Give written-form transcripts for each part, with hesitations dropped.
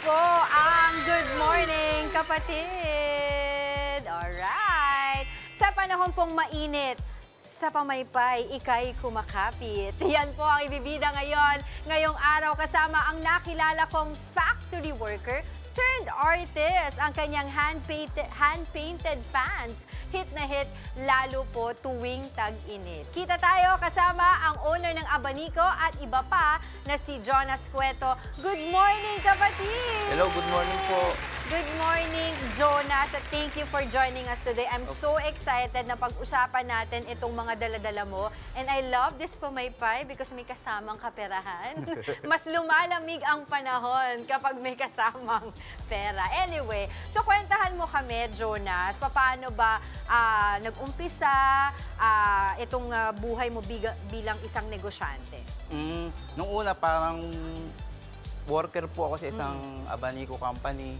po ang Good Morning Kapatid! Alright! Sa panahon pong mainit, sa pamaypay, ika'y kumakapit. Yan po ang ibibida ngayon. Ngayong araw kasama ang nakilala kong factory worker turned artist, ang kanyang hand-painted fans. Hit na hit, lalo po tuwing tag-init. Kita tayo kasama ang owner ng Abanico at iba pa na si Jonas Cueto. Good morning, kapatid! Hello, good morning po. Good morning, Jonas, at thank you for joining us today. I'm so excited na pag-usapan natin itong mga dala-dala mo. And I love this pamaypay because may kasamang kaperahan. Mas lumalamig ang panahon kapag may kasamang pera. Anyway, so kwentahan mo kami, Jonas, paano ba nag-umpisa itong buhay mo bilang isang negosyante? Nung una, parang worker po ako sa isang Abanico company.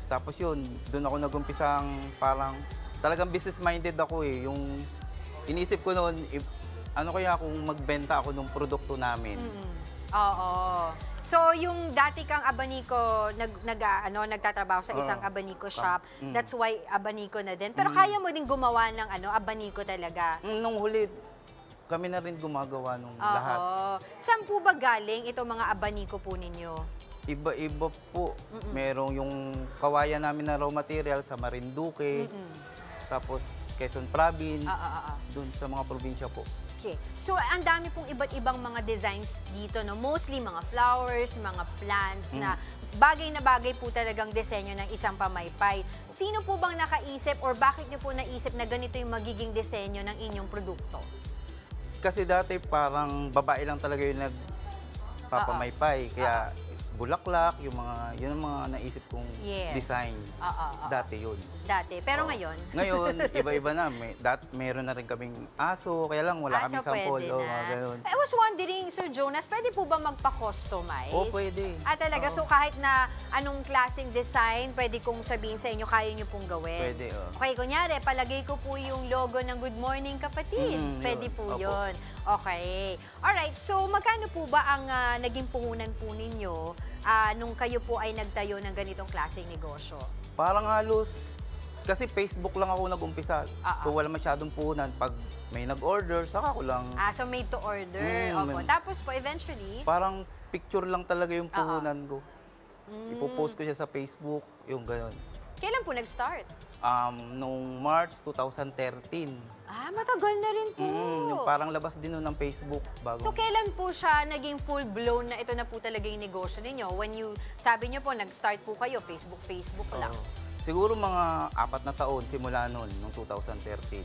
Tapos yun, doon ako nag-umpisang parang talagang business-minded ako eh. Yung inisip ko noon, ano kaya kung magbenta ako ng produkto namin. Oo. So, yung dati kang Abanico, nagtatrabaho sa isang Abanico shop, that's why Abanico na din. Pero kaya mo din gumawa ng Abanico talaga? Nung huli, kami na rin gumagawa nung lahat. Saan po ba galing itong mga Abanico po ninyo? Iba-iba po. Merong yung kawayan namin na raw material sa Marinduque, tapos Quezon Province, dun sa mga probinsya po. Okay. So, ang dami pong iba't ibang mga designs dito, no? Mostly mga flowers, mga plants na bagay po talagang disenyo ng isang pamaypay. Sino po bang nakaisip or bakit nyo po naisip na ganito yung magiging disenyo ng inyong produkto? Kasi dati parang babae lang talaga yung nagpapamaypay. Kaya bulaklak, yun ang mga naisip kong design. Dati yun. Dati. Pero ngayon? Ngayon, iba-iba na. Meron na rin kaming aso, kaya lang wala kaming sample. Ganun. I was wondering, Sir Jonas, pwede po ba magpa-customize? Pwede. Talaga? So kahit na anong klaseng design, pwede kong sabihin sa inyo, kaya nyo pong gawin? Pwede, Okay, kunyari, palagay ko po yung logo ng Good Morning Kapatid. Pwede po yun. Okay. Alright, so magkano po ba ang naging puhunan po ninyo nung kayo po ay nagtayo ng ganitong klaseng negosyo? Parang halos, kasi Facebook lang ako nag-umpisa. So wala masyadong puhunan. Pag may nag-order, saka ko lang. So made to order. Tapos po, eventually? Parang picture lang talaga yung puhunan ko. Ipopost ko siya sa Facebook, yung gano'n. Kailan po nag-start? Noong March 2013. Matagal na rin po. Yung parang labas din nun ng Facebook. So, kailan po siya naging full-blown na ito na po talaga yung negosyo ninyo? When sabi niyo po, nag-start po kayo, Facebook lang. Siguro mga 4 na taon simula noon, noong 2013.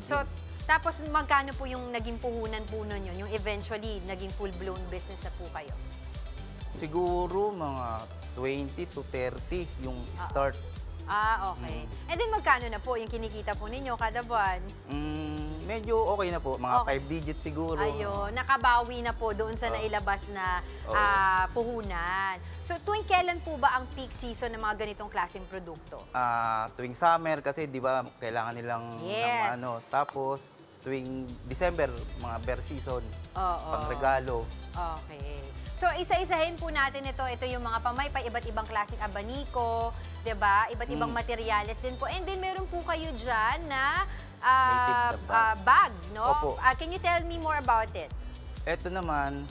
So, tapos magkano po yung naging puhunan po nun yun? Yung eventually, naging full-blown business na po kayo? Siguro mga 20 to 30 yung start. Okay. And then magkano na po yung kinikita po ninyo kada buwan? Medyo okay na po. Mga 5 digits siguro. Ayun, nakabawi na po doon sa nailabas na puhunan. So, tuwing kailan po ba ang peak season ng mga ganitong klaseng produkto? Tuwing summer kasi di ba kailangan nilang ng Tapos tuwing December, mga bear season, pang regalo. Okay. So, isa-isahin po natin ito. Ito yung mga pamaypay, iba't ibang klaseng Abanico, diba? Iba't ibang materyales din po. And then, meron po kayo dyan na bag, no? Opo. Can you tell me more about it? Ito naman,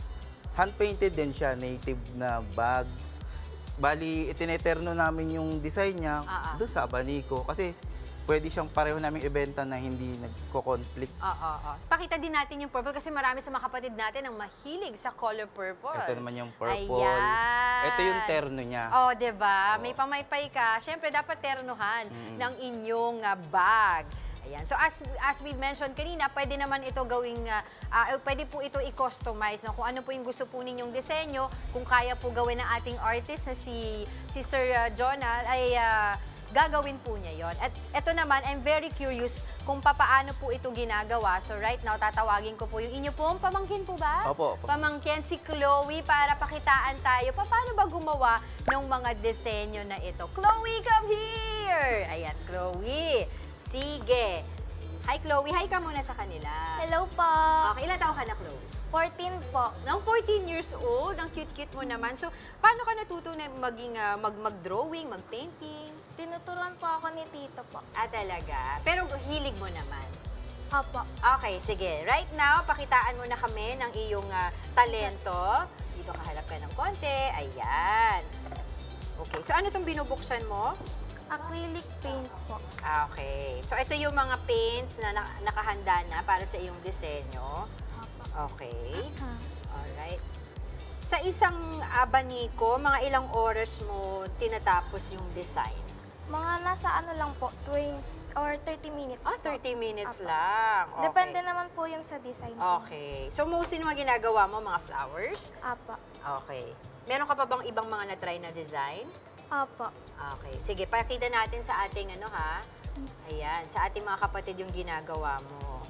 hand-painted din siya, native na bag. Bali, itineterno namin yung design niya doon sa Abanico. Kasi pwede siyang pareho namin ibenta na hindi nagko-conflict. Pakita din natin yung purple kasi marami sa mga kapatid natin ang mahilig sa color purple. Ito naman yung purple. Ayan. Ito yung terno niya. Diba? May pamaypay ka. Siyempre, dapat ternohan ng inyong bag. Ayan. So, as we mentioned kanina, pwede naman ito gawing, pwede po ito i-customize. No? Kung ano po yung gusto po ninyong disenyo, kung kaya po gawin ng ating artist na si Sir Jonal, ay gagawin po niya yon. At ito naman, I'm very curious kung paano po ito ginagawa. So right now, tatawagin ko po yung inyo pong pamangkin po ba? Opo. Pamangkin si Chloe para pakitaan tayo. Paano ba gumawa ng mga disenyo na ito? Chloe, come here! Ayan, Chloe. Sige. Hi, Chloe. Hi ka muna sa kanila. Hello po. Okay, ilan taon ka na, Chloe? 14 po. Nang 14 years old, ang cute-cute mo naman. So, paano ka natuto na maging mag-drawing, mag-painting? Tinuturuan po ako ni Tito po. Ah, talaga? Pero hilig mo naman. Opo. Okay, sige. Right now, pakitaan mo na kami ng iyong talento. Dito ka halap ka ng konti. Ayan. Okay, so ano itong binubuksan mo? Acrylic paint po. Ah, okay. So, ito yung mga paints na nakahanda na para sa iyong disenyo. Opo. Okay. Alright. Sa isang abaniko, mga ilang oras mo tinatapos yung design? Mga nasa ano lang po, 20 or 30 minutes Ah, po. 30 minutes Apo. lang. Okay. Depende naman po yun sa design po. Okay. So, mostly yung mga ginagawa mo, mga flowers? Apo. Okay. Meron ka pa bang ibang mga na-try na design? Apo. Okay. Sige, pakita natin sa ating Ayan, sa ating mga kapatid yung ginagawa mo.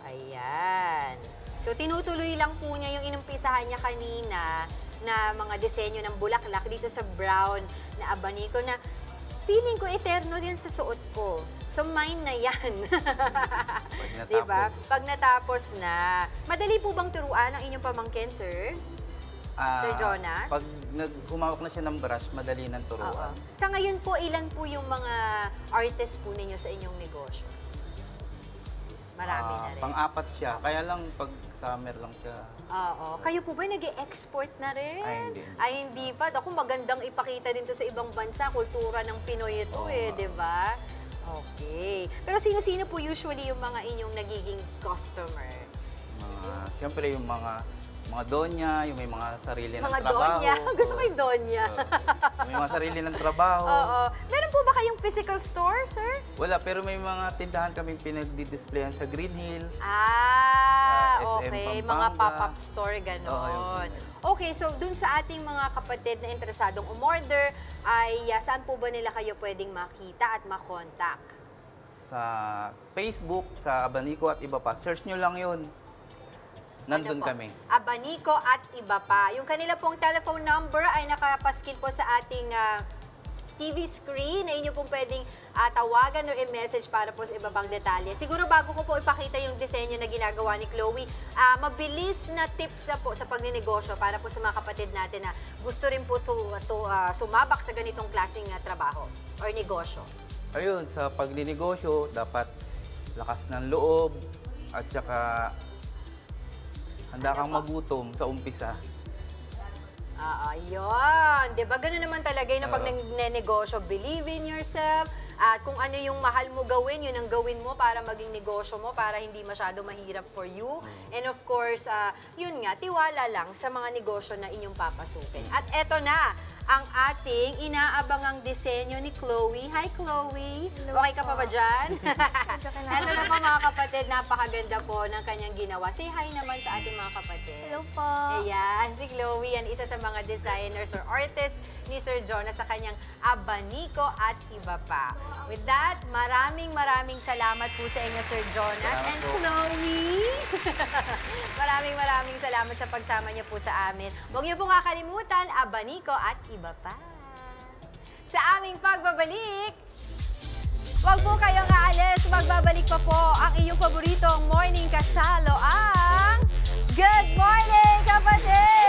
Ayan. So, tinutuloy lang po niya yung inumpisahan niya kanina na mga disenyo ng bulaklak dito sa brown na abaniko na feeling ko eterno din sa suot ko. So, mine na yan. Pag natapos. Diba? Pag natapos na. Madali po bang turuan ang inyong pamangkin, sir? Sir Jonas? Pag humawak na siya ng brush, madali nang Oo. turuan. Sa ngayon po, ilan po yung mga artist po ninyo sa inyong negosyo? Marami na rin. Pang-apat siya. Kaya lang pag summer lang siya. Oo. Kayo po ba nag-export na rin? Ay, hindi. Ay, hindi pa. Ako magandang ipakita din to sa ibang bansa. Kultura ng Pinoy ito di ba? Okay. Pero sino-sino po usually yung mga inyong nagiging customer? Siyempre yung mga donya, yung may mga sarili ng Mga trabaho. donya. Gusto ko yung donya. May mga sarili ng trabaho. Oo. Meron po ba kayong physical store, sir? Wala, pero may mga tindahan kaming pinagdi-displayan sa Green Hills. Ah, Sa SM okay. Mga Pampanga. pop-up store, Oo, ganon. yung- Okay, so dun sa ating mga kapatid na interesadong umorder, ay saan po ba nila kayo pwedeng makita at makontak? Sa Facebook, sa Abanico at iba pa. Search nyo lang yun. Nandun Ano po? kami. Abanico at iba pa. Yung kanila pong telephone number ay nakapaskil po sa ating TV screen na inyo pong pwedeng tawagan or i-message para po sa iba pang detalye. Siguro bago ko po ipakita yung disenyo na ginagawa ni Chloe, mabilis na tips na po sa pagninegosyo para po sa mga kapatid natin na gusto rin po sumabak sa ganitong klaseng trabaho or negosyo. Ayun, sa pagninegosyo, dapat lakas ng loob at saka handa kang magutom sa umpisa. Ayun. Diba? Ganun naman talaga yun na pag Oo. nagnenegosyo. Believe in yourself. At kung ano yung mahal mo gawin, yun ang gawin mo para maging negosyo mo, para hindi masyado mahirap for you. And of course, yun nga, tiwala lang sa mga negosyo na inyong papasukin. At eto na, ang ating inaabangang disenyo ni Chloe. Hi, Chloe! Hello Okay ka pa po. ba dyan? Medyo kailangan. Eto na po mga kapatid, napakaganda po ng kanyang ginawa. Say hi naman sa ating mga kapatid. Hello po. Ayan, si Chloe, yan isa sa mga designers or artists ni Sir Jonas sa kanyang Abanico at iba pa. With that, maraming salamat po sa inyo, Sir Jonas Salamat and po. Chloe. maraming salamat sa pagsama niyo po sa amin. Huwag niyo po kakalimutan, Abanico at iba pa. Sa aming pagbabalik, huwag po kayong aalis. Magbabalik pa po ang iyong paboritong morning kasalo, ang Good Morning, Kapatid!